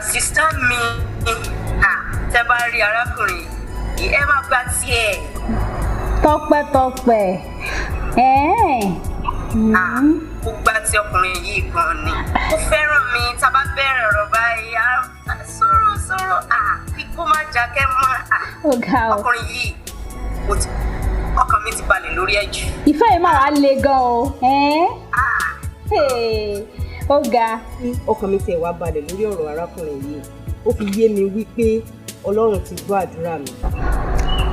Sister mi, tẹ́ bá rí arákùnrin yìí, ẹ má gba tiẹ̀. Tọ́pẹ́. Mo gba ti ọkùnrin yìí gan ni. Ó fẹ́ràn mi, tá bá bẹ̀rẹ̀ ọ̀rọ̀ báyìí, sọ̀rọ̀, kíkó má jákẹ́ mọ́. Ọkùnrin yìí, ọkàn mi ti balẹ̀ lórí ẹ̀ jù. Ìfẹ́ yìí máa wá le gan o. Ó ga. Ọkàn mi tiẹ̀ wá balẹ̀ lórí ọ̀rọ̀ arákùnrin yìí. Ó fi yé mi wípé Ọlọ́run ti gbọ́ àdúrà mi.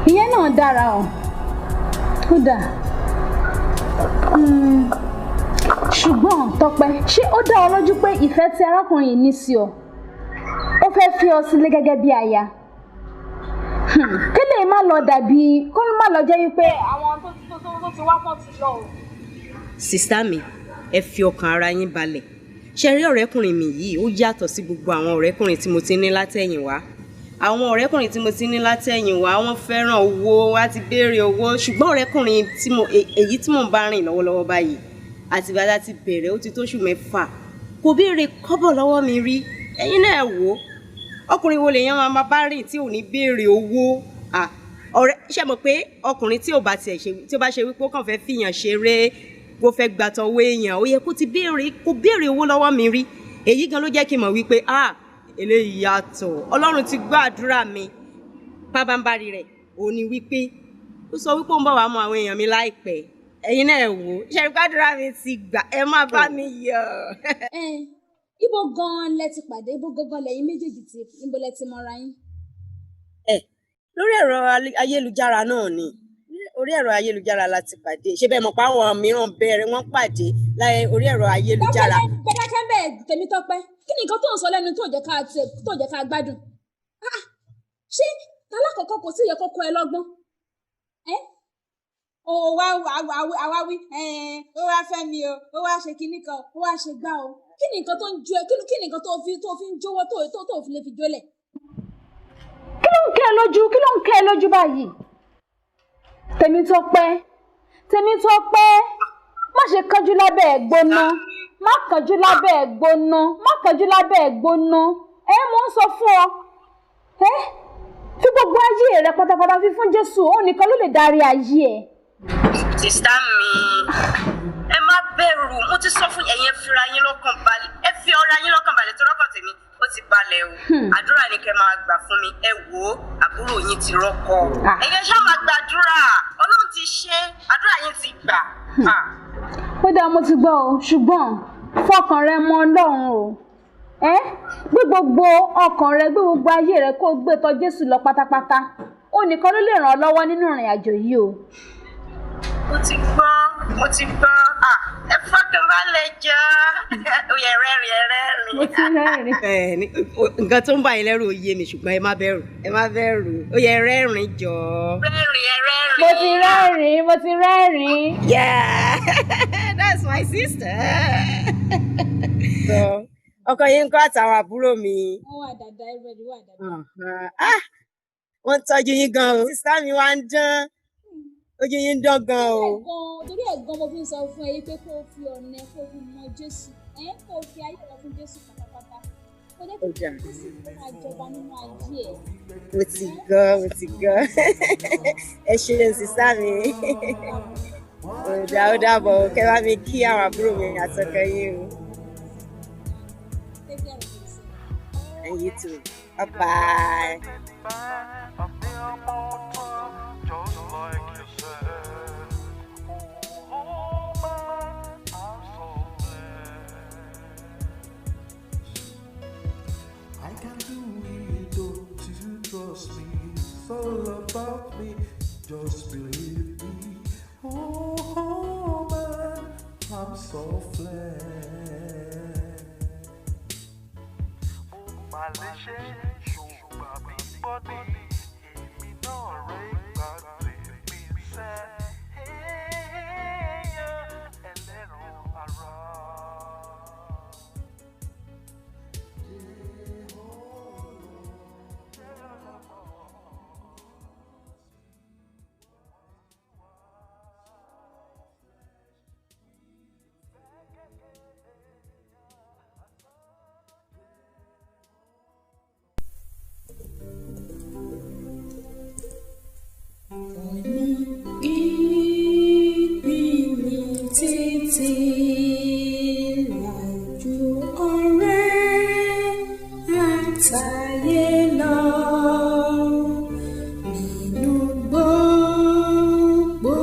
Ìyẹn náà dára o. Ó dáa. Ṣùgbọ́n Tọ́pẹ́, ṣé ó dá ọ lójú pé ìfẹ́ tí arákùnrin yìí ní sí ọ, ó fẹ́ fi ọ sílé gẹ́gẹ́ bí aya? Kí lè má lọ dàbí kó má lọ jẹ́ wípé àwọn tó ti wá pọ̀ ti lọ o. Sìstá mi, ẹ fi ọkàn ara yín balẹ̀. Ṣé rí ọ̀rẹ́kùnrin mi yìí ó yàtọ̀ sí gbogbo àwọn ọ̀rẹ́kùnrin tí mo ti ní látẹ̀yìnwá. Àwọn ọ̀rẹ́kùnrin tí mo ti ní látẹ̀yìnwá wọ́n fẹ́ràn owó, wá ti béèrè owó, ṣùgbọ́n ọ̀rẹ́kùnrin èyí tí mò ń bá rìn lọ́wọ́lọ́wọ́ báyìí àti bàtà ti bẹ̀rẹ̀ ó ti tó oṣù 6 kò béèrè kọ́bọ̀ lọ́wọ́ mi rí. Ẹ̀yin náà wò ó, ọkùnrin wo lèèyàn máa bá rìn tí ò ní béèrè owó? Ọ̀rẹ́ ṣe mọ̀ pé ọkùnrin tí ò bá ṣe wípé ó kàn fẹ́ fìyàn ṣeré, kó fẹ́ gbàtọ̀wọ́ èèyàn, ó yẹ kó béèrè owó lọ́wọ́ mi rí. Èyí gan ló jẹ́ kí n mọ̀ wípé eléyìí yàtọ̀. Ọlọ́run ti gbọ́ àdúrà mi. Pábánbárì rẹ̀ òun ni wípé ó sọ wípé ó ń bọ̀ wá mọ àwọn èèyàn mi láìpẹ́. Ẹ̀yin náà wò ó, ṣe àdúrà mi ti gbà, ẹ má bá mi yọ̀. Ibo gan-an lẹ ti pàdé, ibo gangan lẹ́yìn méjèèjì níbo lẹ ti mọra yín? Lórí ẹ̀rọ ayélujára náà ni. Orí ẹ̀rọ ayélujára la ti pàdé. Ṣé bẹ́ẹ̀ mọ̀ pé àwọn mìíràn bẹ̀rẹ̀ wọ́n pàdé orí ẹ̀rọ ayélujára. Gbẹ́dákẹ́ bẹ́ẹ̀ Tèmítọ́pẹ́, kí ni nǹkan tó ń sọ lẹ́nu tó jẹ́ ká gbádùn? Ṣé alákọ̀ọ́kọ́ kò sí yẹ kó kọ́ ẹ lọ́gbọ́n? Ó wá wí, ó wá fẹ́ mi o, ó wá ṣe kinní kan, ó wá ṣe gbá o. Kí ni nǹkan tó ń jó ẹ? Kí ni nǹkan tó fi ń jówó tó fi lè fi jólẹ̀? Kí ló ń kẹ́ ẹ lójú báyìí? Tèmítọ́pẹ́, má ṣe kánjú lábẹ́ ẹ̀ gbóná. Má kánjú lábẹ́ ẹ̀ gbóná. Mo ń sọ fún ọ. Fi gbogbo ayé rẹ pátápátá fi fún Jésù, òun nìkan ló lè darí ayé ẹ. Sìstá mi, ẹ má bẹ̀rù, mo ti sọ fún ẹ̀yin fira yín lọ́kàn balẹ̀. Ẹ fi ọ̀rọ̀ yín lọ́kàn balẹ̀ tó lọ́kàn tèmi ó ti balẹ̀ o. Àdúrà ni kẹ́ máa gbà fún mi. Ẹ wò ó, àbúrò yín ti rọ́kọ. Ẹ̀yin ṣáà máa gbàdúrà. Ọlọ́run ti ṣe, àdúrà yín ti gbà. Ó dáa, mo ti gbọ́ o, ṣùgbọ́n fọkàn rẹ mọ́ Ọlọ́run o. Gbé gbogbo ọkàn rẹ, gbé gbogbo ayé rẹ kó gbé tọ̀ Jésù lọ pátápátá. Ó nìkan ló lè ràn ọ́ lọ́wọ́ nínú ìrìn àjò yìí o. Mo ti gbọ́. Ẹ fọkàn balẹ̀ jọ. Ó yẹ rẹ́rìn. Mo ti rẹ́rìn. Nǹkan tó ń bá yín lẹ́rù ò yé mi, ṣùgbọ́n ẹ má bẹ̀rù. Ó yẹ rẹ́rìn jọ. Rẹ́rìn. Mo ti rẹ́rìn. Yeah, that's my sister. So, ọkọ yín ń kọ́ àtàwọn àbúrò mi. Wọ́n wà dáadáa, everybody wà dáadáa. Wọ́n tọ́jú yín gan o. Sísá mi wá ń dán. Ojú yín ń dán gan o. Torí ẹ̀ gan mo fi ń sọ fún ẹ pé kó o fi ọ̀nà kó o fi mọ Jésù. Kó o fi ayé rẹ fún Jésù pátápátá. Kó jẹ́ kí Jésù kó máa jọba nínú ayé ẹ̀. Mo ti gbọ́. Ẹ ṣeun sísá mi. Ó dàbọ̀ kẹ́ bá mi kí àwọn àbúrò mi àtọkọ yín o. Take care of yourself. And you too. Bye-bye. I can do it, don't you trust me? It's all about me, just believe me. Oh man, I'm so flat. táyé lọ nínú gbogbo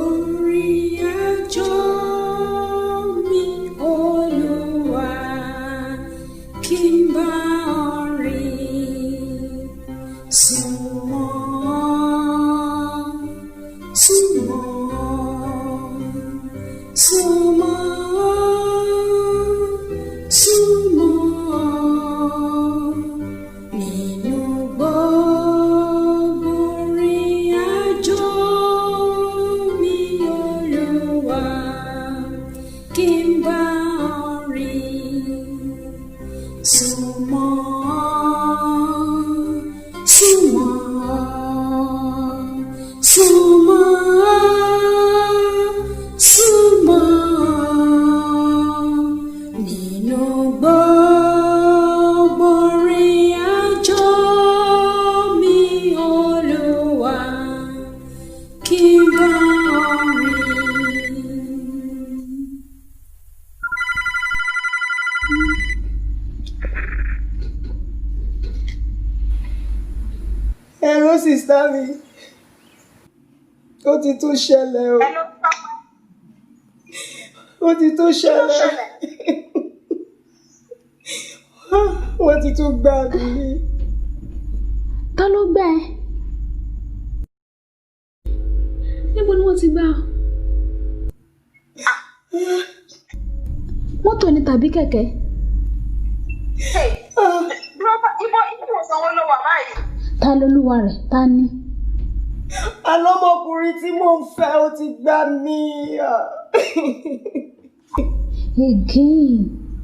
ìrìn àjò mi Olúwa kí n bá ọ rìn súnmọ́ súnmọ́ súnmọ́ súnmọ́ nínú gbogbo ìrìn àjò mi Olúwa kí n bá ọ rìn súnmọ́ súnmọ́ súnmọ́ súnmọ́ nínú gbogbo ìrìn àjò mi Olúwa kí n bá ọ rìn. Hello sister mi, ó ti tún ṣẹlẹ̀ o. Ó ti tún ṣẹlẹ̀. Wọ́n ti tún gbá mi. Ta ló gbá ẹ? Níbo ni wọ́n ti gbá ọ? Mọ́tò ni tàbí kẹ̀kẹ́? Ibo sanwó ló wà báyìí. Ta lolúwa rẹ̀? Ta ni? Alọ́mọkùnrin tí mò ń fẹ́ ó ti gbá mi. Again,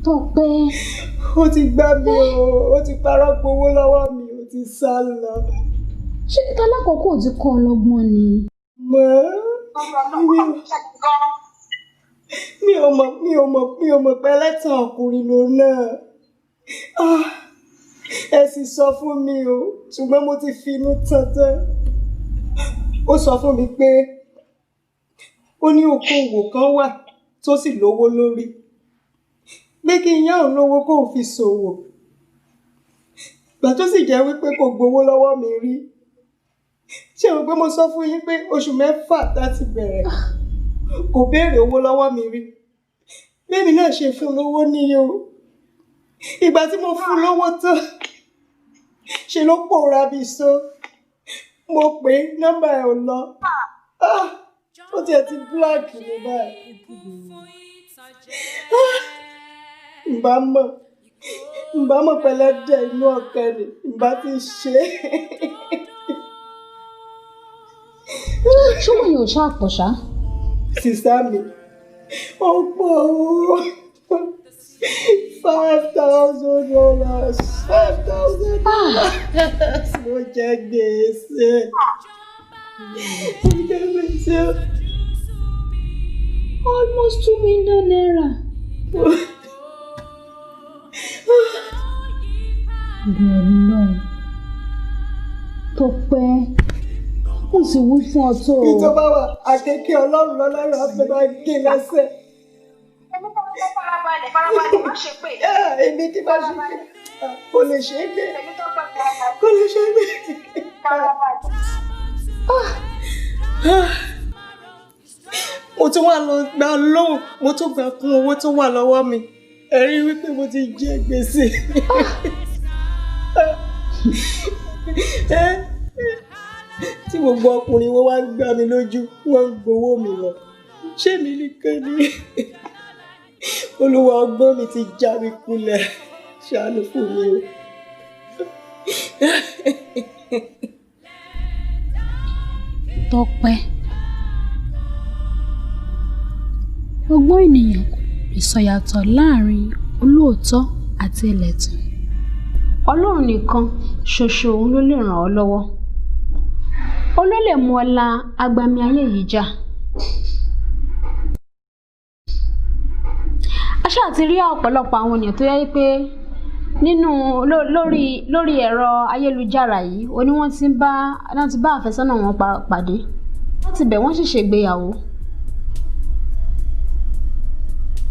Tọ́pẹ́. Ó ti gbá mi o, ó ti parọ́ gbowó lọ́wọ́ mi, ó ti sá lọ. Ṣé tálákọ̀ọ́kọ́ ò ti kọ́ ọlọ́gbọ́n ni? Mi ò mọ̀ pé ẹlẹ́tàn ọkùnrin ló náà. Ẹ sì sọ fún mi o, ṣùgbọ́n mo ti finú tán. Ó sọ fún mi pé ó ní okòwò kan wà tó sì lówó lórí. Pé kí n yá òun lówó kó fi ṣòwò. Ìgbà tó sì jẹ́ wípé kò gbowó lọ́wọ́ mi rí. Ṣé o pé mo sọ fún yín pé oṣù 6 láti bẹ̀rẹ̀ kò béèrè owó lọ́wọ́ mi rí. Bẹ́ẹ̀ni náà ṣe fún lówó níye o. Ìgbà tí mo fún lówó tán, ṣe ló pòórá bí so. Mo pè nọ́mbà ẹ̀ ò lọ. Ó tiẹ̀ ti búláàkì mi báyìí. Ǹbá mọ̀ pẹ̀lẹ́dẹ̀ inú ọ̀kẹ́ ni, ǹbá ti ṣe. Ṣé wọ́n yóò ṣàpọ̀ ṣá? Sísá mi, ó pọ̀ o. $5,000. $5,000. Mo jẹ gbèsè. Almost 2 million naira. Gbọ̀nà Tọ́pẹ́, ó sì wí fún ọ tó. Ìjọba wa, àkekèé Ọlọ́run lọ́lọ́run á fẹ́ máa gé lẹ́sẹ̀. Farabalẹ̀, má ṣe pé. Èmi kí bá ṣe pé kò lè ṣe é gbé. Kò lè ṣe é gbé. Mo tún wà lọ gba lóhùn, mo tún gbà kún owó tó wà lọ́wọ́ mi. Ẹ rí wípé mo ti jẹ gbèsè. Tí gbogbo ọkùnrin wọn wá ń gbá mi lójú, wọ́n ń gbowó mi lọ. Ṣé mi nìkan ni? Olúwa ọgbọ́n mi ti já mi kulẹ̀, ṣàánú fún mi o. Tọ́pẹ́, ọgbọ́n ènìyàn kò lè sọ̀yàtọ̀ láàrin olóòótọ́ àti ẹlẹ́tàn. Ọlọ́run nìkan ṣoṣo òun ló lè ràn ọ́ lọ́wọ́. Ó ló lè mú ọ la agbami ayé yìí já. A ṣáà ti rí ọ̀pọ̀lọpọ̀ àwọn ènìyàn tó yẹ pé nínú lórí ẹ̀rọ ayélujára yìí ó ní wọ́n ti bá àfẹ́sọ́nà wọn pàdé wọ́n ti bẹ̀ wọ́n sì ṣègbéyàwó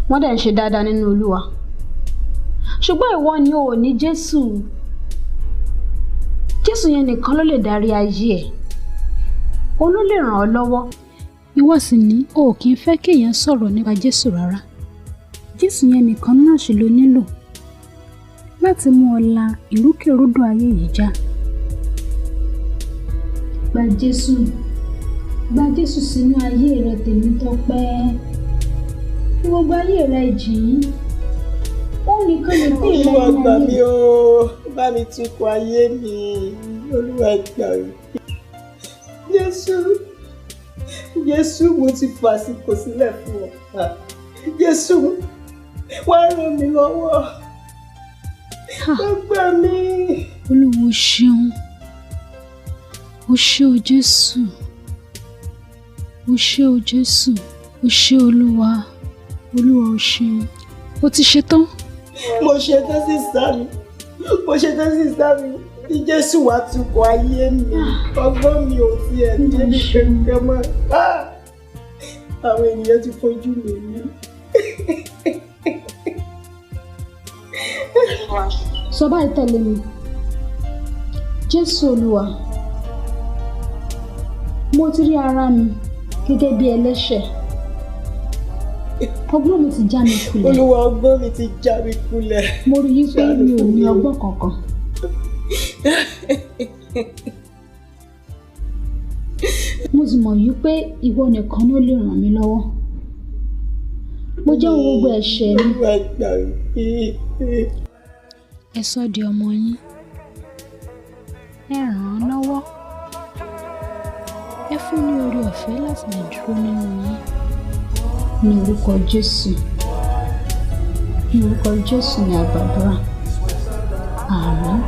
wọ́n dẹ̀ ń ṣe dáadáa nínú Olúwa ṣùgbọ́n ìwọ ni ò ní Jésù Jésù yẹn nìkan ló lè darí ayé ẹ̀. Òun ló lè ràn ọ́ lọ́wọ́. Ìwọ sì ní o kì í fẹ́ kéèyàn sọ̀rọ̀ nípa Jésù rárá. Jésù yẹn nìkan náà sì ló nílò láti mú ọ la ìrúkèrúdò ayé yìí já. Gba Jésù sínú ayé rẹ Tèmítọ́pẹ́. Gbogbo ayé rẹ jìn. Ó nìkan lè pè rẹ Olúwa gbà ní mí ayé. o, bá mi tukọ̀ ayé mi. Olúwa gbà mí. Jésù, mo ti fàsìkò sílẹ̀ fún ọ. Jésù, wá ràn mí lọ́wọ́. Wá gbà mí. Olúwa ṣeun. O ṣé o Jésù. O ṣé o Jésù. O ṣé Olúwa. Olúwa o ṣeun. O ti ṣetán? Mo ṣetán sísá mi. Kí Jésù wá tukọ̀ ayé mi. Ọgbọ́n mi ò tiẹ̀ débi kankan mọ́. Àwọn ènìyàn ti fojú mi rí. Sọ báyìí tẹ̀lé mi. Jésù Olúwa, mo ti rí ara mi gẹ́gẹ́ bí ẹlẹ́ṣẹ̀. Ọgbọ́n mi ti já mi kulẹ̀. Olúwa, ọgbọ́n mi ti já mi kulẹ̀. Mo rí i pé mi ò ní ọgbọ́n kankan. Mo sì mọ̀ yìí pé ìwọ nìkan ló lè ràn mí lọ́wọ́. Mo jẹ́ gbogbo ẹ̀ṣẹ̀ mi. Olúwa gbà mí. Ẹ sọ di ọmọ yín. Ẹ ràn án lọ́wọ́. Ẹ fún ní oore ọ̀fẹ́ láti lè dúró nínú yín. Ní orúkọ Jésù. Ní orúkọ Jésù ni a gbàdúrà. Àmín.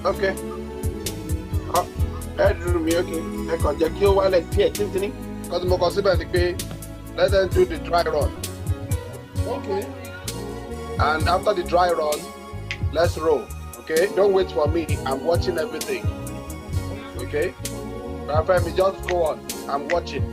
Okay. Bedroom mi okay. Ẹ kàn jẹ́ kí ó wálẹ̀ díẹ̀ tíntínní. Kọ́sí mo kàn síbẹ̀ ni pé let them do the dry run. Okay. And after the dry run, let's roll. Okay? Don't wait for me. I'm watching everything. Okay? Rafael, just go on. I'm watching.